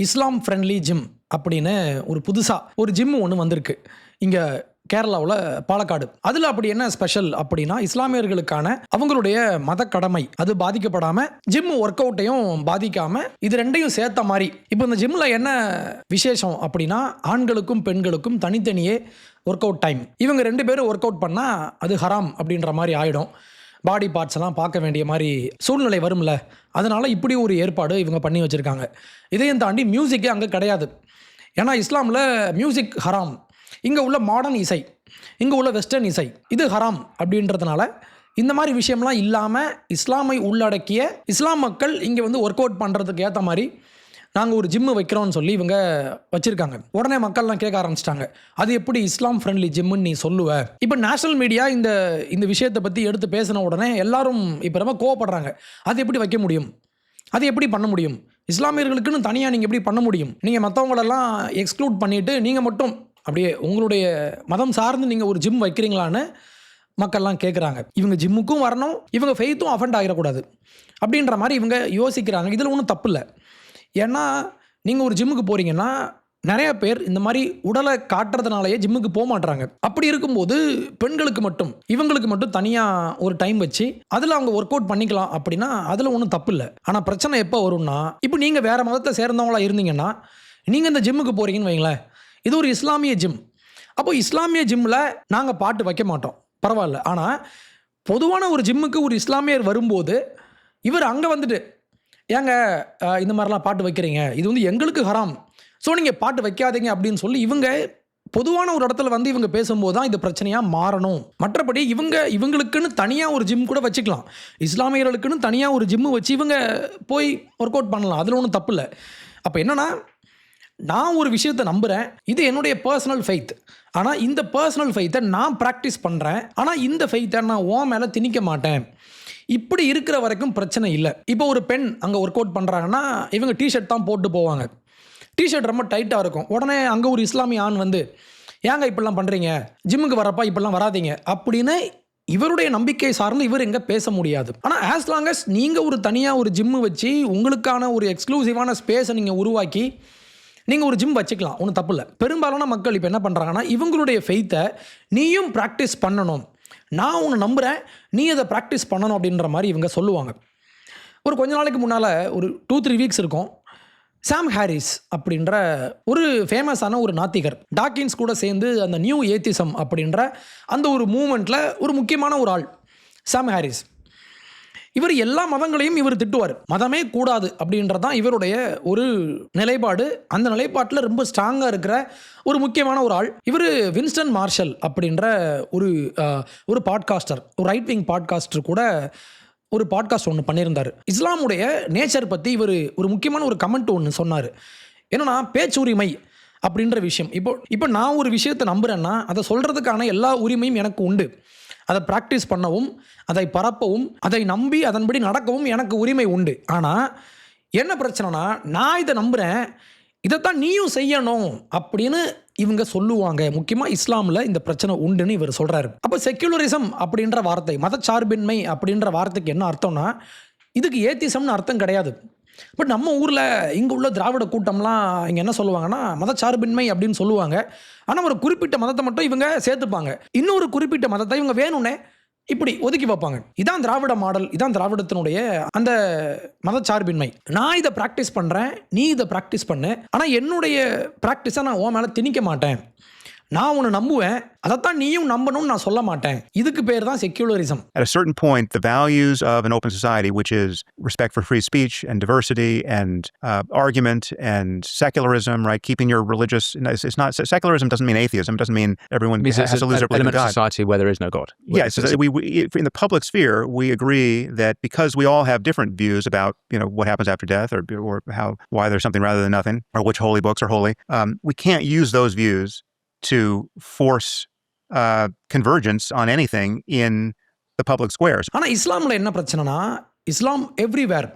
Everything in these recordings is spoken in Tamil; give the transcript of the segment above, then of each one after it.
இஸ்லாம் ஃப்ரெண்ட்லி ஜிம் அப்படின்னு ஒரு புதுசாக ஒரு ஜிம் ஒன்று வந்திருக்கு இங்கே கேரளாவில் பாலக்காடு. அதில் அப்படி என்ன ஸ்பெஷல் அப்படின்னா, இஸ்லாமியர்களுக்கான அவங்களுடைய மத கடமை அது பாதிக்கப்படாமல், ஜிம் ஒர்க் அவுட்டையும் பாதிக்காமல், இது ரெண்டையும் சேர்த்த மாதிரி. இப்போ இந்த ஜிம்மில் என்ன விசேஷம் அப்படின்னா, ஆண்களுக்கும் பெண்களுக்கும் தனித்தனியே ஒர்க் அவுட் டைம். இவங்க 2 பேரும் ஒர்க் அவுட் பண்ணால் அது ஹராம் அப்படின்ற மாதிரி ஆகிடும். பாடி பார்ட்ஸ் எல்லாம் பார்க்க வேண்டிய மாதிரி சூழ்நிலை வரும்ல. அதனால் இப்படி ஒரு ஏற்பாடு இவங்க பண்ணி வச்சுருக்காங்க. இதையும் தாண்டி மியூசிக்கே அங்கே கிடையாது. ஏன்னா இஸ்லாமில் மியூசிக் ஹராம். இங்கே உள்ள மாடர்ன் இசை, இங்கே உள்ள வெஸ்டர்ன் இசை இது ஹராம் அப்படின்றதுனால இந்த மாதிரி விஷயம்லாம் இல்லாமல் இஸ்லாமை உள்ளடக்கிய இஸ்லாம் மக்கள் இங்கே வந்து ஒர்க் அவுட் பண்ணுறதுக்கு ஏற்ற மாதிரி நாங்கள் ஒரு ஜிம்மு வைக்கிறோம்னு சொல்லி இவங்க வச்சுருக்காங்க. உடனே மக்கள்லாம் கேட்க ஆரம்பிச்சிட்டாங்க, அது எப்படி இஸ்லாம் ஃப்ரெண்ட்லி ஜிம்முன்னு நீ சொல்லுவ? இப்போ நேஷனல் மீடியா இந்த விஷயத்தை பற்றி எடுத்து பேசின உடனே எல்லாரும் இப்போ ரொம்ப கோவப்படுறாங்க. அது எப்படி வைக்க முடியும், அது எப்படி பண்ண முடியும், இஸ்லாமியர்களுக்குன்னு தனியாக நீங்கள் எப்படி பண்ண முடியும், நீங்கள் மற்றவங்களெல்லாம் எக்ஸ்க்ளூட் பண்ணிவிட்டு நீங்கள் மட்டும் அப்படியே உங்களுடைய மதம் சார்ந்து நீங்கள் ஒரு ஜிம் வைக்கிறீங்களான்னு மக்கள்லாம் கேட்குறாங்க. இவங்க ஜிம்முக்கும் வரணும், இவங்க ஃபெய்த்தும் அஃபெண்ட் ஆகிடக்கூடாது அப்படின்ற மாதிரி இவங்க யோசிக்கிறாங்க. இதில் ஒன்றும் தப்பு இல்லை. ஏன்னா நீங்கள் ஒரு ஜிம்முக்கு போகிறீங்கன்னா நிறைய பேர் இந்த மாதிரி உடலை காட்டுறதுனாலேயே ஜிம்முக்கு போக மாட்டுறாங்க. அப்படி இருக்கும்போது பெண்களுக்கு மட்டும் இவங்களுக்கு மட்டும் தனியாக ஒரு டைம் வச்சு அதில் அவங்க ஒர்க் அவுட் பண்ணிக்கலாம் அப்படின்னா அதில் ஒன்றும் தப்பு இல்லை. ஆனால் பிரச்சனை எப்போ வரும்னா, இப்போ நீங்கள் வேறு மதத்தை சேர்ந்தவங்களா இருந்தீங்கன்னா நீங்கள் இந்த ஜிம்முக்கு போகிறீங்கன்னு வைங்களேன், இது ஒரு இஸ்லாமிய ஜிம். அப்போ இஸ்லாமிய ஜிம்மில் நாங்கள் பாட்டு வைக்க மாட்டோம், பரவாயில்ல. ஆனால் பொதுவான ஒரு ஜிம்முக்கு ஒரு இஸ்லாமியர் வரும்போது இவர் அங்கே வந்துட்டு ஏங்க இந்த மாதிரிலாம் பாட்டு வைக்கிறீங்க, இது வந்து எங்களுக்கு ஹராம், ஸோ நீங்கள் பாட்டு வைக்காதீங்க அப்படின்னு சொல்லி இவங்க பொதுவான ஒரு இடத்துல வந்து இவங்க பேசும்போது தான் இது பிரச்சனையாக மாறணும். மற்றபடி இவங்களுக்குன்னு தனியாக ஒரு ஜிம் கூட வச்சுக்கலாம். இஸ்லாமியர்களுக்குன்னு தனியாக ஒரு ஜிம்மு வச்சு இவங்க போய் ஒர்க் அவுட் பண்ணலாம், அதில் ஒன்றும் தப்பு இல்லை. அப்போ என்னென்னா, நான் ஒரு விஷயத்தை நம்புகிறேன், இது என்னுடைய பர்சனல் ஃபெய்த். ஆனால் இந்த பர்சனல் ஃபெய்த்தை நான் ப்ராக்டிஸ் பண்ணுறேன், ஆனால் இந்த ஃபெய்த்தை நான் உன் மேலே திணிக்க மாட்டேன். இப்படி இருக்கிற வரைக்கும் பிரச்சனை இல்லை. இப்போ ஒரு பெண் அங்கே ஒர்க் அவுட் பண்ணுறாங்கன்னா இவங்க டிஷர்ட் தான் போட்டு போவாங்க. டிஷர்ட் ரொம்ப டைட்டாக இருக்கும். உடனே அங்கே ஒரு இஸ்லாமிய ஆண் வந்து ஏங்க இப்படிலாம் பண்ணுறீங்க, ஜிம்முக்கு வரப்பா இப்படிலாம் வராதிங்க அப்படின்னு இவருடைய நம்பிக்கை சார்ந்து இவர் எங்கே பேச முடியாது. ஆனால் ஆஸ் லாங் அஸ் நீங்கள் ஒரு தனியாக ஒரு ஜிம்மு வச்சு உங்களுக்கான ஒரு எக்ஸ்க்ளூசிவான ஸ்பேஸை நீங்கள் உருவாக்கி நீங்கள் ஒரு ஜிம் வச்சுக்கலாம், ஒன்றும் தப்பு இல்லை. பெரும்பாலான மக்கள் இப்போ என்ன பண்ணுறாங்கன்னா, இவங்களுடைய ஃபெய்த்தை நீயும் ப்ராக்டிஸ் பண்ணணும், நான் உன்னை நம்புகிறேன், நீ அதை ப்ராக்டிஸ் பண்ணணும் அப்படின்ற மாதிரி இவங்க சொல்லுவாங்க. ஒரு கொஞ்ச நாளைக்கு முன்னால் ஒரு 2-3 வீக்ஸ் இருக்கும், சாம் ஹாரிஸ் அப்படின்ற ஒரு ஃபேமஸான ஒரு நாத்திகர் டாக்கின்ஸ் கூட சேர்ந்து அந்த நியூ ஏத்திசம் அப்படின்ற அந்த ஒரு மூமெண்ட்டில் ஒரு முக்கியமான ஒரு ஆள் சாம் ஹாரிஸ். இவர் எல்லா மதங்களையும் இவர் திட்டுவார், மதமே கூடாது அப்படின்றதான் இவருடைய ஒரு நிலைப்பாடு. அந்த நிலைப்பாட்டில் ரொம்ப ஸ்ட்ராங்காக இருக்கிற ஒரு முக்கியமான ஒரு ஆள் இவர். வின்ஸ்டன் மார்ஷல் அப்படின்ற ஒரு பாட்காஸ்டர், ஒரு ரைட் விங் பாட்காஸ்டர் கூட ஒரு பாட்காஸ்ட் ஒன்று பண்ணியிருந்தார். இஸ்லாமுடைய நேச்சர் பற்றி இவர் ஒரு முக்கியமான ஒரு கமெண்ட் ஒன்று சொன்னார். என்னன்னா, பேச்சுரிமை அப்படின்ற விஷயம். இப்போ நான் ஒரு விஷயத்தை நம்புகிறேன்னா அதை சொல்கிறதுக்கான எல்லா உரிமையும் எனக்கு உண்டு. அதை ப்ராக்டிஸ் பண்ணவும், அதை பரப்பவும், அதை நம்பி அதன்படி நடக்கவும் எனக்கு உரிமை உண்டு. ஆனால் என்ன பிரச்சனைனா, நான் இதை நம்புகிறேன், இதைத்தான் நீயும் செய்யணும் அப்படின்னு இவங்க சொல்லுவாங்க. முக்கியமாக இஸ்லாமில் இந்த பிரச்சனை உண்டுன்னு இவர் சொல்கிறாரு. அப்போ செக்யுலரிசம் அப்படின்ற வார்த்தை, மதச்சார்பின்மை அப்படின்ற வார்த்தைக்கு என்ன அர்த்தம்னா, இதுக்கு ஏத்திசம்னு அர்த்தம் கிடையாது. பட் நம்ம ஊரில் இங்கே உள்ள திராவிட கூட்டம்லாம் இங்கே என்ன சொல்லுவாங்கன்னா, மதச்சார்பின்மை அப்படின்னு சொல்லுவாங்க. ஆனால் ஒரு குறிப்பிட்ட மதத்தை மட்டும் இவங்க சேர்த்துப்பாங்க, இன்னொரு குறிப்பிட்ட மதத்தை இவங்க வேணும்னே இப்படி ஒதுக்கி வைப்பாங்க. இதான் திராவிட மாடல், இதான் திராவிடத்தினுடைய அந்த மதச்சார்பின்மை. நான் இதை ப்ராக்டிஸ் பண்ணுறேன், நீ இதை ப்ராக்டிஸ் பண்ணு, ஆனால் என்னுடைய ப்ராக்டிஸை நான் உன் மேலே திணிக்க மாட்டேன், நான் உன்னை நம்புவேன், அதைத்தான் நீயும் நம்பணும்னு நான் சொல்ல மாட்டேன். இதுக்கு பேர் தான் secularism. At a certain point, the values of an open society, which is respect for free speech and diversity and argument and secularism, right? Keeping your religious, it's not, secularism doesn't mean atheism. It doesn't mean everyone has to lose their belief in God. Element of society where there is no God. Yes, we in the public sphere, we agree that because we all have different views about, what happens after death or why there's something rather than nothing, or which holy books are holy, we can't use those views to force convergence on anything in the public squares. ஆனால் இஸ்லாமில் என்ன பிரச்சனைனா, இஸ்லாம் எவ்ரிவேர்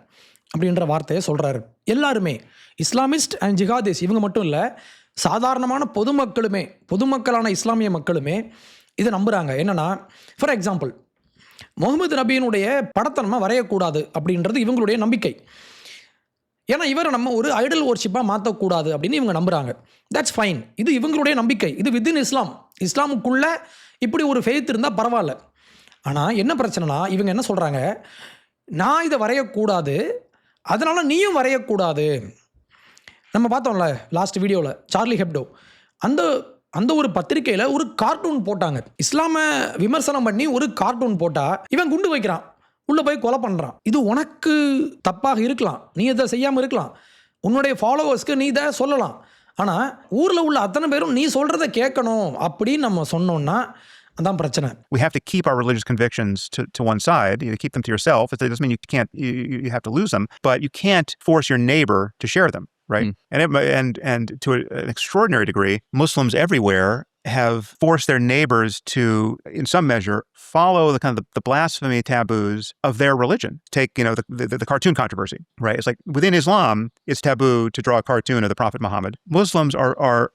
அப்படின்ற வார்த்தையை சொல்கிறாரு. எல்லாருமே இஸ்லாமிஸ்ட் அண்ட் ஜிஹாதிஸ் இவங்க மட்டும் இல்லை, சாதாரணமான பொதுமக்களான இஸ்லாமிய மக்களுமே இதை நம்புகிறாங்க. என்னென்னா, ஃபார் எக்ஸாம்பிள், முகமது நபியினுடைய படத்தை நம்ம வரையக்கூடாது அப்படின்றது இவங்களுடைய நம்பிக்கை. ஏன்னா இவரை நம்ம ஒரு ஐடல் வர்ஷிப்பாக மாற்றக்கூடாது அப்படின்னு இவங்க நம்புகிறாங்க. That's fine. இது இவங்களுடைய நம்பிக்கை. இது வித்தின் இஸ்லாம். இஸ்லாமுக்குள்ளே இப்படி ஒரு ஃபெய்த் இருந்தால் பரவாயில்ல. ஆனால் என்ன பிரச்சனைனா, இவங்க என்ன சொல்கிறாங்க, நான் இதை வரையக்கூடாது, அதனால் நீயும் வரையக்கூடாது. நம்ம பார்த்தோம்ல லாஸ்ட் வீடியோவில் சார்லி ஹெப்டோ, அந்த அந்த ஒரு பத்திரிக்கையில் ஒரு கார்ட்டூன் போட்டாங்க. இஸ்லாமை விமர்சனம் பண்ணி ஒரு கார்ட்டூன் போட்டால் இவன் குண்டு வைக்கிறான், உள்ளே போய் கொலை பண்ணுறான். இது உனக்கு தப்பாக இருக்கலாம், நீ இதை செய்யாமல் இருக்கலாம், உன்னுடைய ஃபாலோவர்ஸ்க்கு நீ இதை சொல்லலாம். ஆனால் ஊரில் உள்ள அத்தனை பேரும் நீ சொல்கிறத கேட்கணும் அப்படின்னு நம்ம சொன்னோன்னா அதான் பிரச்சனை. We have to keep our religious convictions to one side. You keep them to yourself. It doesn't mean you can't. You have to lose them, but you can't force your neighbor to share them, right? And to an extraordinary degree, Muslims everywhere have forced their neighbors to, in some measure, follow the kind of the blasphemy taboos of their religion. Take, the cartoon controversy, right? It's like within Islam, it's taboo to draw a cartoon of the Prophet Muhammad. Muslims are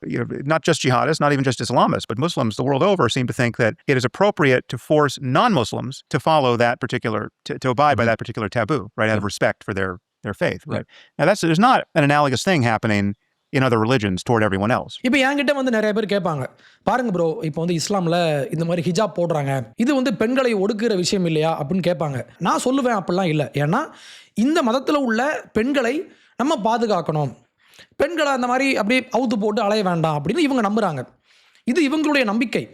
not just jihadists, not even just Islamists, but Muslims the world over seem to think that it is appropriate to force non-Muslims to follow that particular, to abide by that particular taboo, right? Out of respect for their faith, right? Now there's not an analogous thing happening in other religions toward everyone else. இப்போ என்கிட்ட வந்து நிறைய பேர் கேட்பாங்க, பாருங்க ப்ரோ, இப்போ வந்து இஸ்லாமில் இந்த மாதிரி ஹிஜாப் போடுறாங்க, இது வந்து பெண்களை ஒடுக்குற விஷயம் இல்லையா அப்படின்னு கேட்பாங்க. நான் சொல்லுவேன் அப்படிலாம் இல்லை. ஏன்னா இந்த மதத்தில் உள்ள பெண்களை நம்ம பாதுகாக்கணும், பெண்களை அந்த மாதிரி அப்படியே அவுத்து போட்டு அலைய வேண்டாம் அப்படின்னு இவங்க நம்புகிறாங்க. இது இவங்களுடைய நம்பிக்கை.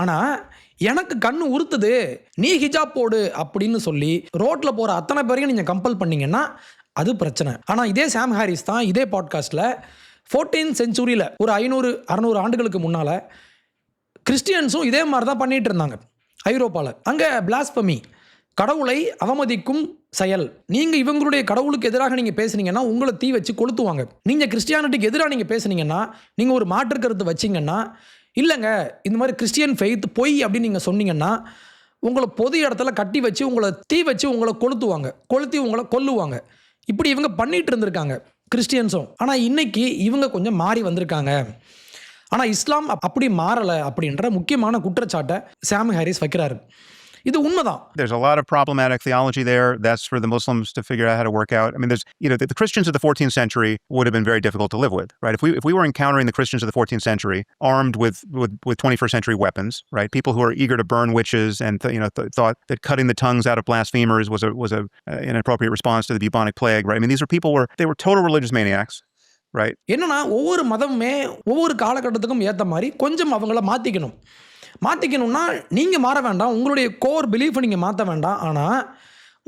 ஆனால் எனக்கு கண்ணு உறுத்துது, நீ ஹிஜாப் போடு அப்படின்னு சொல்லி ரோட்டில் போகிற அத்தனை பேரையும் நீங்கள் கம்பல் பண்ணிங்கன்னா அது பிரச்சனை. ஆனால் இதே சாம் ஹாரிஸ் தான் இதே பாட்காஸ்ட்டில் 14th செஞ்சுரியில் ஒரு 500-600 ஆண்டுகளுக்கு முன்னால் கிறிஸ்டியன்ஸும் இதே மாதிரி தான் பண்ணிகிட்டு இருந்தாங்க ஐரோப்பாவில். அங்கே பிளாஸ்பமி, கடவுளை அவமதிக்கும் செயல். நீங்கள் இவங்களுடைய கடவுளுக்கு எதிராக நீங்கள் பேசுனீங்கன்னா உங்களை தீ வச்சு கொளுத்துவாங்க. நீங்கள் கிறிஸ்டியானிட்டிக்கு எதிராக நீங்கள் பேசுனீங்கன்னா, நீங்கள் ஒரு மாற்று கருத்து வச்சிங்கன்னா, இல்லைங்க இந்த மாதிரி கிறிஸ்டியன் ஃபெய்த் பொய் அப்படின்னு நீங்கள் சொன்னீங்கன்னா உங்களை பொது இடத்துல கட்டி வச்சு உங்களை தீ வச்சு உங்களை கொளுத்துவாங்க, கொளுத்தி உங்களை கொல்லுவாங்க. இப்படி இவங்க பண்ணிட்டு இருந்திருக்காங்க கிறிஸ்டியன்ஸும். ஆனால் இன்னைக்கு இவங்க கொஞ்சம் மாறி வந்திருக்காங்க. ஆனால் இஸ்லாம் அப்படி மாறலை அப்படின்ற முக்கியமான குற்றச்சாட்டை சாம் ஹாரிஸ் வைக்கிறாரு. இது உண்மைதான். There's a lot of problematic theology there. That's for the Muslims to figure out how to work out. I mean, there's, the Christians of the 14th century would have been very difficult to live with, right? If we were encountering the Christians of the 14th century armed with 21st century weapons, right? People who are eager to burn witches and thought that cutting the tongues out of blasphemers was an appropriate response to the bubonic plague, right? I mean, these were people they were total religious maniacs, right? என்னன்னா ஒவ்வொரு மதமுமே ஒவ்வொரு காலகட்டத்துக்கும் ஏற்ற மாதிரி கொஞ்சம் அவங்கள மாற்றிக்கணும்னா நீங்கள் மாற வேண்டாம், உங்களுடைய கோர் பிலீஃபை நீங்கள் மாற்ற வேண்டாம். ஆனால்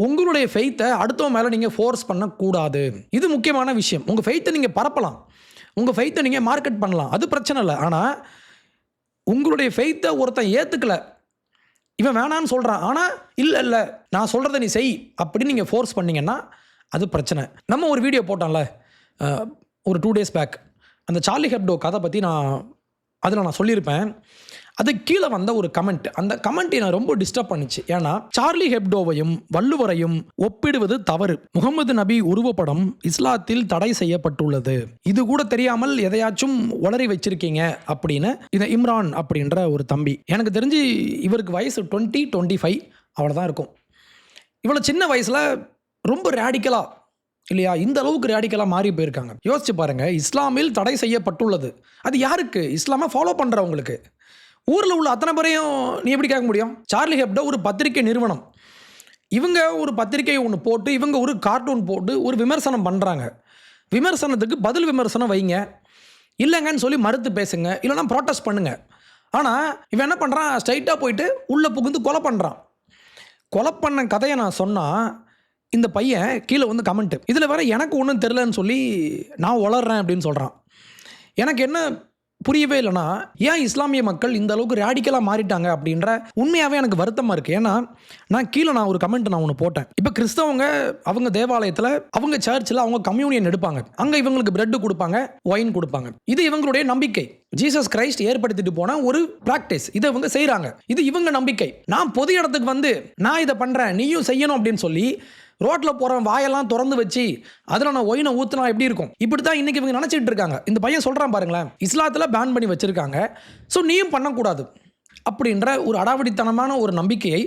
உங்களுடைய ஃபெய்த்தை அடுத்தவங்க மேலே நீங்கள் ஃபோர்ஸ் பண்ணக்கூடாது. இது முக்கியமான விஷயம். உங்கள் ஃபெய்த்தை நீங்கள் பரப்பலாம், உங்கள் ஃபெய்த்தை நீங்கள் மார்க்கெட் பண்ணலாம், அது பிரச்சனை இல்லை. ஆனால் உங்களுடைய ஃபெய்த்தை ஒருத்தன் ஏற்றுக்கலை, இவன் வேணான்னு சொல்கிறான், ஆனால் இல்லை நான் சொல்கிறத நீ செய் அப்படின்னு நீங்கள் ஃபோர்ஸ் பண்ணிங்கன்னா அது பிரச்சனை. நம்ம ஒரு வீடியோ போட்டோம்ல ஒரு 2 days பேக், அந்த சார்லி ஹெப்டோ கதை பற்றி அதில் நான் சொல்லியிருப்பேன். அது கீழே வந்த ஒரு கமெண்ட், அந்த கமெண்ட் என்னை ரொம்ப டிஸ்டர்ப் பண்ணிச்சு. ஏன்னா சார்லி ஹெப்டோவையும் வள்ளுவரையும் ஒப்பிடுவது தவறு. முகமது நபி உருவப்படம் இஸ்லாத்தில் தடை செய்யப்பட்டுள்ளது, இது கூட தெரியாமல் எதையாச்சும் உளறி வச்சிருக்கீங்க அப்படின்னு இந்த இம்ரான் அப்படின்ற ஒரு தம்பி. எனக்கு தெரிஞ்சு இவருக்கு வயசு 20-25 அவ்வளோதான் இருக்கும். இவ்வளோ சின்ன வயசில் ரொம்ப ரேடிக்கலாக இல்லையா, இந்த அளவுக்கு ரேடிக்கலாக மாறி போயிருக்காங்க. யோசிச்சு பாருங்கள், இஸ்லாமில் தடை செய்யப்பட்டுள்ளது, அது யாருக்கு? இஸ்லாமை ஃபாலோ பண்ணுறவங்களுக்கு. ஊரில் உள்ள அத்தனை பேரையும் நீ எப்படி கேட்க முடியும்? சார்லி ஹெப்டோ ஒரு பத்திரிகை நிறுவனம், இவங்க ஒரு பத்திரிகையை ஒன்று போட்டு இவங்க ஒரு கார்ட்டூன் போட்டு ஒரு விமர்சனம் பண்ணுறாங்க. விமர்சனத்துக்கு பதில் விமர்சனம் வைங்க, இல்லைங்கன்னு சொல்லி மறுத்து பேசுங்க, இல்லைனா ப்ரோட்டஸ்ட் பண்ணுங்க. ஆனால் இவன் என்ன பண்ணுறான், ஸ்ட்ரைட்டாக போயிட்டு உள்ளே புகுந்து கொலை பண்ணுறான். கொலை பண்ண கதையை நான் சொன்னால் இந்த பையன் கீழே வந்து கமெண்ட்டு, இதில் வேற எனக்கு ஒன்றும் தெரிலன்னு சொல்லி நான் வளர்றேன் அப்படின்னு சொல்கிறான். எனக்கு என்ன புரியவே இல்லைனா, ஏன் இஸ்லாமிய மக்கள் இந்த அளவுக்கு ரேடிக்கலாக மாறிட்டாங்க அப்படின்ற உண்மையாகவே எனக்கு வருத்தமாக இருக்குது. ஏன்னா நான் கீழே ஒரு கமெண்ட் ஒன்று போட்டேன். இப்போ கிறிஸ்தவங்க அவங்க தேவாலயத்தில் அவங்க சர்ச்சில் அவங்க கம்யூனியன் எடுப்பாங்க, அங்கே இவங்களுக்கு பிரெட் கொடுப்பாங்க, ஒயின் கொடுப்பாங்க. இது இவங்களுடைய நம்பிக்கை. ஜீசஸ் கிரைஸ்ட் ஏற்படுத்திட்டு போன ஒரு பிராக்டிஸ், இதை இவங்க செய்கிறாங்க, இது இவங்க நம்பிக்கை. நான் பொது இடத்துக்கு வந்து நான் இதை பண்ணுறேன் நீயும் செய்யணும் அப்படின்னு சொல்லி ரோட்டில் போகிறவன் வாயெல்லாம் திறந்து வச்சு அதில் நான் ஒயினை ஊற்றினா எப்படி இருக்கும்? இப்படி தான் இன்றைக்கி இவங்க நினச்சிட்டு இருக்காங்க. இந்த பையன் சொல்கிறான் பாருங்களேன், இஸ்லாத்தில் பேன் பண்ணி வச்சுருக்காங்க, ஸோ நீயும் பண்ணக்கூடாது அப்படின்ற ஒரு அடாவடித்தனமான ஒரு நம்பிக்கையை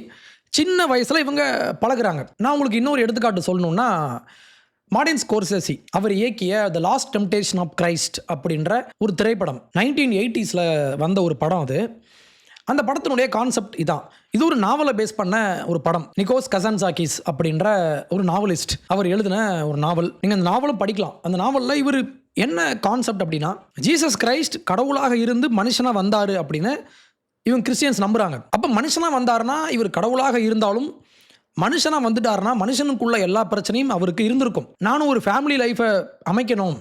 சின்ன வயசில் இவங்க பழகுறாங்க. நான் உங்களுக்கு இன்னொரு எடுத்துக்காட்டு சொல்லணுன்னா, மார்டின் ஸ்கோர்செஸி அவர் இயக்கிய the last temptation of Christ அப்படின்ற ஒரு திரைப்படம் 1980s வந்த ஒரு படம் அது. அந்த படத்தினுடைய கான்செப்ட் இதான். இது ஒரு நாவலை பேஸ் பண்ண ஒரு படம். நிக்கோஸ் கசான்சாக்கிஸ் அப்படின்ற ஒரு நாவலிஸ்ட் அவர் எழுதின ஒரு நாவல். நீங்கள் அந்த நாவலும் படிக்கலாம். அந்த நாவலில் இவர் என்ன கான்செப்ட் அப்படின்னா, ஜீசஸ் கிரைஸ்ட் கடவுளாக இருந்து மனுஷனாக வந்தார் அப்படின்னு இவங்க கிறிஸ்டியன்ஸ் நம்புகிறாங்க. அப்போ மனுஷனாக வந்தாருன்னா இவர் கடவுளாக இருந்தாலும் மனுஷனாக வந்துட்டாருன்னா மனுஷனுக்குள்ள எல்லா பிரச்சனையும் அவருக்கு இருந்திருக்கும். நானும் ஒரு ஃபேமிலி லைஃப்பை அமைக்கணும்,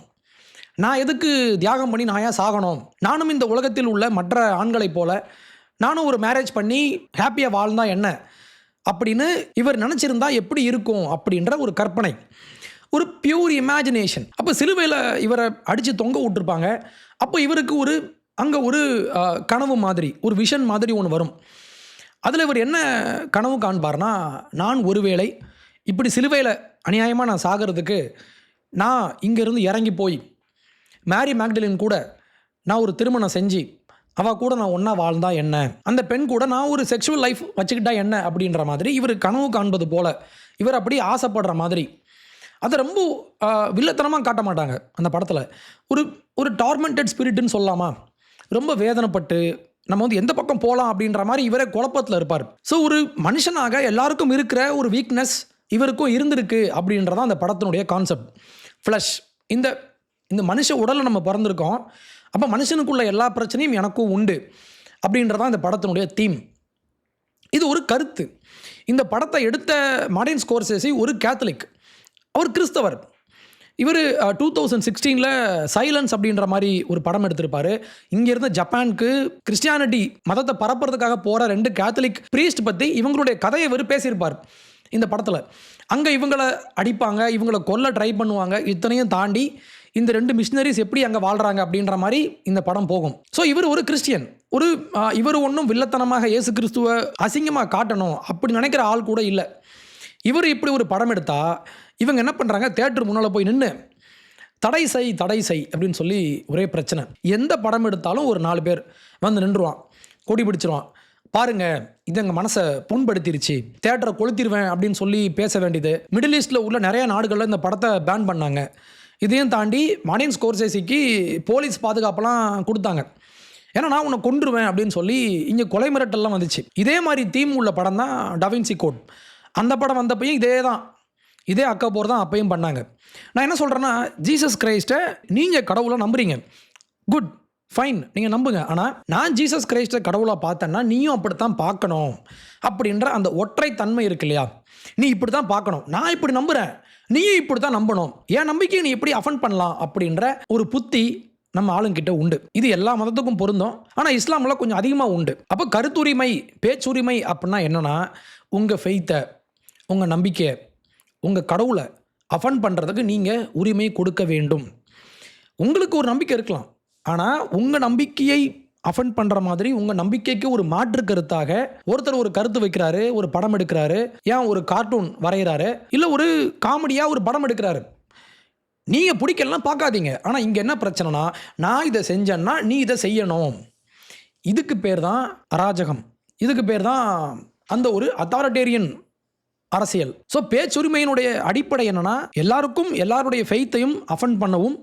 நான் எதுக்கு தியாகம் பண்ணி நான் ஏன் சாகணும், நானும் இந்த உலகத்தில் உள்ள மற்ற ஆண்களைப் போல நானும் ஒரு மேரேஜ் பண்ணி ஹாப்பியாக வாழ்ந்தா என்ன அப்படின்னு இவர் நினச்சிருந்தா எப்படி இருக்கும் அப்படின்ற ஒரு கற்பனை, ஒரு பியூர் இமேஜினேஷன். அப்போ சிலுவையில் இவரை அடித்து தொங்க விட்டுருப்பாங்க. அப்போ இவருக்கு அங்கே ஒரு கனவு மாதிரி, ஒரு விஷன் மாதிரி ஒன்று வரும். அதில் இவர் என்ன கனவு காண்பார்னா, நான் ஒருவேளை இப்படி சிலுவையில் அநியாயமாக நான் சாகிறதுக்கு நான் இங்கேருந்து இறங்கி போய் மேரி மேக்டலின் கூட நான் ஒரு திருமணம் செஞ்சு அவள் கூட நான் ஒன்றா வாழ்ந்தா என்ன, அந்த பெண் கூட நான் ஒரு செக்ஷுவல் லைஃப் வச்சுக்கிட்டா என்ன அப்படின்ற மாதிரி இவர் கனவு காண்பது போல், இவர் அப்படி ஆசைப்படுற மாதிரி. அதை ரொம்ப வில்லத்தனமாக காட்ட மாட்டாங்க அந்த படத்தில். ஒரு டார்மெண்டட் ஸ்பிரிட்னு சொல்லலாமா, ரொம்ப வேதனைப்பட்டு நம்ம எந்த பக்கம் போகலாம் அப்படின்ற மாதிரி இவரே குழப்பத்தில் இருப்பார். ஸோ ஒரு மனுஷனாக எல்லாருக்கும் இருக்கிற ஒரு வீக்னஸ் இவருக்கும் இருந்திருக்கு அப்படின்றதான் அந்த படத்தினுடைய கான்செப்ட். ஃப்ளஷ், இந்த மனுஷ உடலை நம்ம பிறந்திருக்கோம், அப்போ மனுஷனுக்குள்ள எல்லா பிரச்சனையும் எனக்கும் உண்டு அப்படின்றதான் இந்த படத்தினுடைய தீம். இது ஒரு கருத்து. இந்த படத்தை எடுத்த மார்டின் ஸ்கோர்செஸி ஒரு கேத்தலிக், அவர் கிறிஸ்தவர். இவர் 2016 சைலன்ஸ் அப்படின்ற மாதிரி ஒரு படம் எடுத்திருப்பார். இங்கேருந்து ஜப்பானுக்கு கிறிஸ்டியானிட்டி மதத்தை பரப்புறதுக்காக போகிற 2 கேத்தலிக் ப்ரீஸ்ட் பற்றி இவங்களுடைய கதையை இவர் பேசியிருப்பார் இந்த படத்தில். அங்கே இவங்களை அடிப்பாங்க, இவங்களை கொல்ல ட்ரை பண்ணுவாங்க. இத்தனையும் தாண்டி இந்த 2 மிஷினரிஸ் எப்படி அங்கே வாழ்கிறாங்க அப்படின்ற மாதிரி இந்த படம் போகும். ஸோ இவர் ஒரு கிறிஸ்டியன், இவர் ஒன்றும் வில்லத்தனமாக இயேசு கிறிஸ்துவை அசிங்கமாக காட்டணும் அப்படி நினைக்கிற ஆள் கூட இல்லை. இவர் இப்படி ஒரு படம் எடுத்தால் இவங்க என்ன பண்ணுறாங்க, தேட்டர் முன்னால் போய் நின்று தடை செய் அப்படின்னு சொல்லி ஒரே பிரச்சனை. எந்த படம் எடுத்தாலும் ஒரு 4 பேர் வந்து நின்றுவான், கொடி பிடிச்சிருவான். பாருங்க, இது எங்கள் மனசை புண்படுத்திருச்சு, தேட்டரை கொளுத்திடுவேன் அப்படின்னு சொல்லி பேச வேண்டியது. மிடில் ஈஸ்டில் உள்ள நிறைய நாடுகளில் இந்த படத்தை பேன் பண்ணாங்க. இதையும் தாண்டி மார்டின் ஸ்கோர்செஸிக்கு போலீஸ் பாதுகாப்பெல்லாம் கொடுத்தாங்க. ஏன்னா நான் உன்னை கொன்றுவேன் அப்படின்னு சொல்லி இங்கே கொலை மிரட்டல்லாம் வந்துச்சு. இதே மாதிரி தீம் உள்ள படம் தான் டவின்சி கோட். அந்த படம் வந்தப்பையும் இதே அக்கப்போர் தான் அப்பையும் பண்ணாங்க. நான் என்ன சொல்கிறேன்னா, ஜீசஸ் கிரைஸ்ட்டை நீங்கள் கடவுளை நம்புறீங்க, குட் ஃபைன், நீங்கள் நம்புங்க. ஆனால் நான் ஜீசஸ் கிரைஸ்ட்டை கடவுளாக பார்த்தேன்னா நீயும் அப்படித்தான் பார்க்கணும் அப்படின்ற அந்த ஒற்றை தன்மை இருக்கு இல்லையா, நீ இப்படி தான் பார்க்கணும், நான் இப்படி நம்புகிறேன், நீயும் இப்படி தான் நம்பணும், என் நம்பிக்கையை நீ எப்படி அஃபண்ட் பண்ணலாம் அப்படின்ற ஒரு புத்தி நம்ம ஆளுங்கிட்ட உண்டு. இது எல்லா மதத்துக்கும் பொருந்தும், ஆனால் இஸ்லாமில் கொஞ்சம் அதிகமாக உண்டு. அப்போ கருத்துரிமை, பேச்சுரிமை அப்படின்னா என்னென்னா, உங்கள் ஃபெய்த்தை, உங்கள் நம்பிக்கையை, உங்கள் கடவுளை அஃபண்ட் பண்ணுறதுக்கு நீங்கள் உரிமை கொடுக்க வேண்டும். உங்களுக்கு ஒரு நம்பிக்கை இருக்கலாம், ஆனால் உங்கள் நம்பிக்கையை அஃபண்ட் பண்ணுற மாதிரி உங்கள் நம்பிக்கைக்கு ஒரு மாற்று கருத்தாக ஒருத்தர் ஒரு கருத்து வைக்கிறாரு, ஒரு படம் எடுக்கிறாரு, ஏன் ஒரு கார்ட்டூன் வரைகிறாரு, இல்லை ஒரு காமெடியாக ஒரு படம் எடுக்கிறாரு. நீங்கள் பிடிக்கலாம் பார்க்காதீங்க. ஆனால் இங்கே என்ன பிரச்சனைனா, நான் இதை செஞ்சேன்னா நீ இதை செய்யணும். இதுக்கு பேர் தான் அராஜகம், இதுக்கு பேர் தான் அந்த ஒரு அத்தாரிட்டேரியன் அரசியல். ஸோ பேச்சுரிமையினுடைய அடிப்படை என்னென்னா, எல்லாருக்கும் எல்லாருடைய ஃபெய்த்தையும் அஃபண்ட் பண்ணவும்,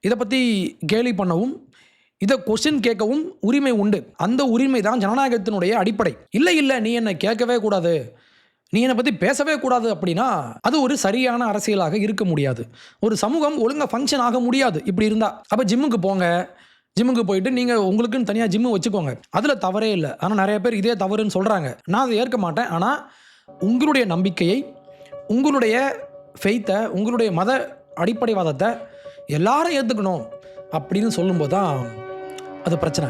இதை பற்றி கேலி பண்ணவும், இதை கொஸ்டின் கேட்கவும் உரிமை உண்டு. அந்த உரிமை தான் ஜனநாயகத்தினுடைய அடிப்படை. இல்லை நீ என்னை கேட்கவே கூடாது, நீ என்னை பற்றி பேசவே கூடாது அப்படின்னா அது ஒரு சரியான அரசியலாக இருக்க முடியாது. ஒரு சமூகம் ஒழுங்காக ஃபங்க்ஷன் ஆக முடியாது இப்படி இருந்தால். அப்போ ஜிம்முக்கு போங்க, ஜிம்முக்கு போயிட்டு நீங்கள் உங்களுக்குன்னு தனியாக ஜிம்மு வச்சுக்கோங்க, அதில் தவறே இல்லை. ஆனால் நிறைய பேர் இதே தவறுன்னு சொல்கிறாங்க. நான் அதை ஏற்க மாட்டேன். ஆனால் உங்களுடைய நம்பிக்கையை, உங்களுடைய ஃபெய்த்தை, உங்களுடைய மத அடிப்படைவாதத்தை எல்லாரும் ஏற்றுக்கணும் அப்படின்னு சொல்லும்போது தான் அது பிரச்சனை.